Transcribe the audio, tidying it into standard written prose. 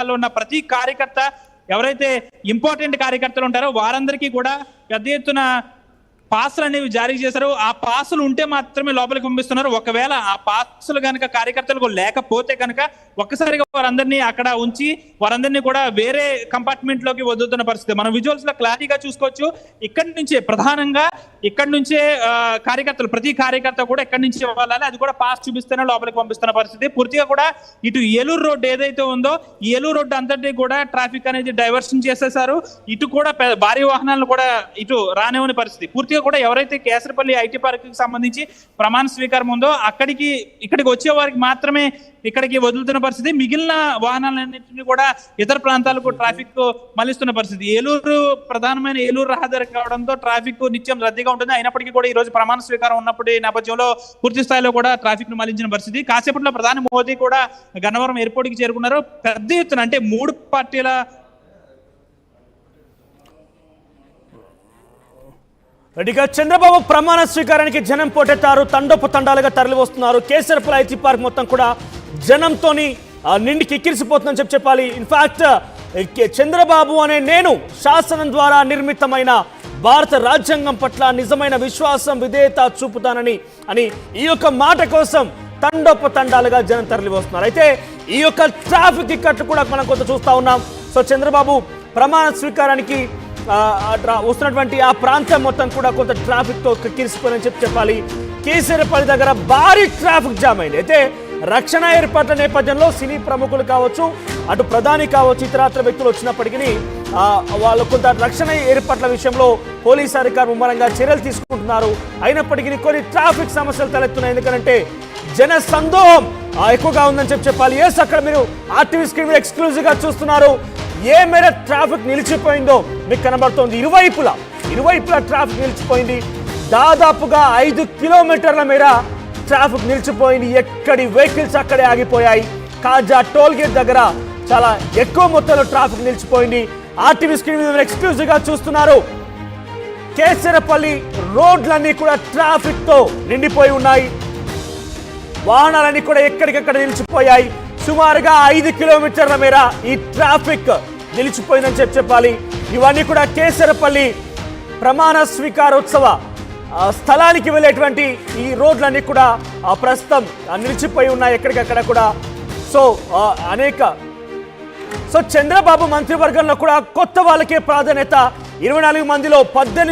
జిల్లాలో ఉన్న ప్రతి కార్యకర్త ఎవరైతే ఇంపార్టెంట్ కార్యకర్తలు ఉంటారో వారందరికీ కూడా పెద్ద ఎత్తున పాసులు అనేవి జారీ చేశారు. ఆ పాసులు ఉంటే మాత్రమే లోపలికి పంపిస్తున్నారు. ఒకవేళ ఆ పాసులు కనుక కార్యకర్తలకు లేకపోతే కనుక ఒక్కసారిగా వారందరినీ అక్కడ ఉంచి వారందరినీ కూడా వేరే కంపార్ట్మెంట్ లోకి వదులుతున్న పరిస్థితి మనం విజువల్స్ లో క్లారిటీగా చూసుకోవచ్చు. ఇక్కడి నుంచే ప్రధానంగా ఇక్కడి నుంచే కార్యకర్తలు ప్రతి కార్యకర్త కూడా ఇక్కడి నుంచి వెళ్ళాలి. అది కూడా పాస్ చూపిస్తేనే లోపలికి పంపిస్తున్న పరిస్థితి. పూర్తిగా కూడా ఇటు ఏలూరు రోడ్డు ఏదైతే ఉందో ఈ ఏలూరు రోడ్డు అంతటి కూడా ట్రాఫిక్ అనేది డైవర్షన్ చేసేసారు. ఇటు కూడా భారీ వాహనాలను కూడా ఇటు రానివ్వని పరిస్థితి. పూర్తిగా కూడా ఎవరైతే కేసరపల్లి ఐటీ పార్క్ కి సంబంధించి ప్రమాణ స్వీకారం ఉందో ఇక్కడికి వచ్చే వారికి మాత్రమే ఇక్కడికి వదులుతున్న పరిస్థితి. మిగిలిన వాహనాలన్నింటినీ కూడా ఇతర ప్రాంతాలకు ట్రాఫిక్ మళ్లిస్తున్న పరిస్థితి. ప్రధానమైన ఏలూరు రహదారి కావడంతో ట్రాఫిక్ నిత్యం రద్దీగా ఉంటుంది. అయినప్పటికీ కూడా ఈ రోజు ప్రమాణ స్వీకారం ఉన్నప్పటి నేపథ్యంలో పూర్తి స్థాయిలో కూడా ట్రాఫిక్ ను మళ్లించిన పరిస్థితి. కాసేపట్లో ప్రధాని మోదీ కూడా గన్నవరం ఎయిర్పోర్ట్ కి చేరుకున్నారు. పెద్ద ఎత్తున అంటే మూడు పార్టీల రెడ్డిగా చంద్రబాబు ప్రమాణ స్వీకారానికి జనం పోటెత్తారు. తండోపతండాలుగా తరలి వస్తున్నారు. కేసరపల్లి ఐటీ పార్క్ మొత్తం కూడా జనంతోని నిండి కిక్కిరిసిపోతుందని చెప్పాలి. ఇన్ఫాక్ట్ చంద్రబాబు అనే నేను శాసనం ద్వారా నిర్మితమైన భారత రాజ్యాంగం పట్ల నిజమైన విశ్వాసం విధేయత చూపుతానని ఈ యొక్క మాట కోసం తండోపతండాలుగా జనం తరలి వస్తున్నారు. అయితే ఈ యొక్క ట్రాఫిక్ ఇక్కట్లు కూడా మనం కొంత చూస్తా ఉన్నాం. సో చంద్రబాబు ప్రమాణ స్వీకారానికి వస్తున్నటువంటి ఆ ప్రాంతం మొత్తం కూడా కొంత ట్రాఫిక్ తో కిరిసిపోయిందని చెప్పాలి. కేసరపల్లి దగ్గర భారీ ట్రాఫిక్ జామ్ అయింది. అయితే రక్షణ ఏర్పాట్ల నేపథ్యంలో సినీ ప్రముఖులు కావచ్చు, అటు ప్రధాని కావచ్చు, ఇతరాత్ర వ్యక్తులు వచ్చినప్పటికీ వాళ్ళు కొంత రక్షణ ఏర్పాట్ల విషయంలో పోలీసు అధికారులు ముమ్మరంగా చర్యలు తీసుకుంటున్నారు. అయినప్పటికీ కొన్ని ట్రాఫిక్ సమస్యలు తలెత్తున్నాయి. ఎందుకంటే జన సందోహం ఎక్కువగా ఉందని చెప్పాలి. ఎస్, అక్కడ మీరు ఆర్టీవీ స్క్రీన్ మీద ఎక్స్క్లూజివ్ గా చూస్తున్నారు. ఏ మేర ట్రాఫిక్ నిలిచిపోయిందో మీకు కనబడుతోంది. ఇరువైపులా ట్రాఫిక్ నిలిచిపోయింది. దాదాపుగా 5 కిలోమీటర్ల మేర ట్రాఫిక్ నిలిచిపోయింది. ఎక్కడి వెహికల్స్ అక్కడే ఆగిపోయాయి. కాజా టోల్ గేట్ దగ్గర చాలా ఎక్కువ మొత్తంలో ట్రాఫిక్ నిలిచిపోయింది. ఆర్టీవీ స్క్రీన్ మీద ఎక్స్క్లూజివ్ గా చూస్తున్నారు. కేసరపల్లి రోడ్లన్నీ కూడా ట్రాఫిక్ తో నిండిపోయి ఉన్నాయి. వాహనాలన్నీ కూడా ఎక్కడికక్కడ నిలిచిపోయాయి. సుమారుగా 5 కిలోమీటర్ల మేర ఈ ట్రాఫిక్ నిలిచిపోయిందని చెప్పాలి. ఇవన్నీ కూడా కేసరపల్లి ప్రమాణ స్వీకారోత్సవ స్థలానికి వెళ్ళేటువంటి ఈ రోడ్లన్నీ కూడా ప్రస్తుతం నిలిచిపోయి ఉన్నాయి ఎక్కడికక్కడ కూడా. సో చంద్రబాబు మంత్రివర్గంలో కూడా కొత్త వాళ్ళకే ప్రాధాన్యత. 24 మందిలో 18